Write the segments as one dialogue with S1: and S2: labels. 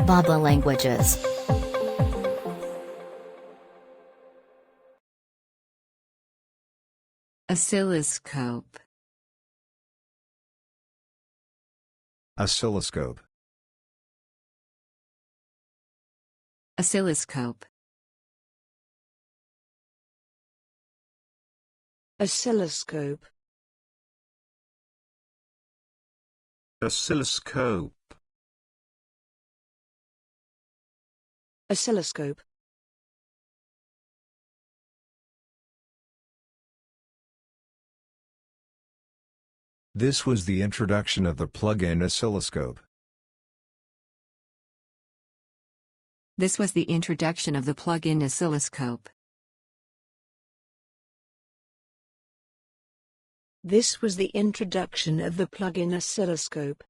S1: bab.la languages.
S2: Oscilloscope.
S3: Oscilloscope.
S2: Oscilloscope.
S4: Oscilloscope.
S5: Oscilloscope.
S4: Oscilloscope.
S3: This was the introduction of the plug-in oscilloscope.
S2: This was the introduction of the plug-in oscilloscope.
S4: This was the introduction of the plug-in oscilloscope.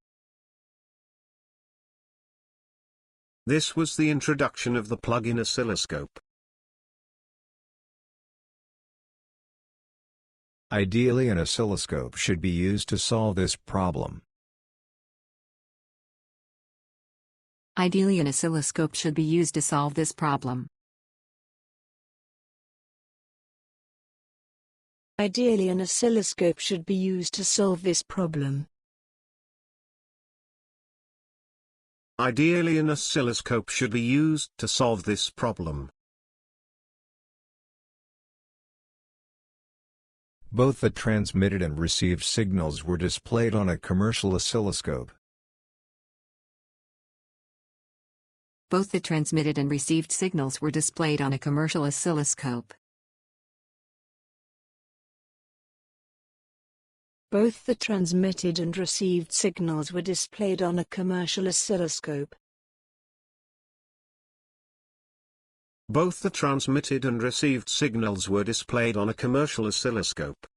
S5: This was the introduction of the plug-in oscilloscope.
S3: Ideally, an oscilloscope should be used to solve this problem.
S2: Ideally, an oscilloscope should be used to solve this problem.
S4: Ideally, an oscilloscope should be used to solve this problem.
S5: Ideally, an oscilloscope should be used to solve this problem.
S3: Both the transmitted and received signals were displayed on a commercial oscilloscope.
S2: Both the transmitted and received signals were displayed on a commercial oscilloscope.
S4: Both the transmitted and received signals were displayed on a commercial oscilloscope.
S5: Both the transmitted and received signals were displayed on a commercial oscilloscope.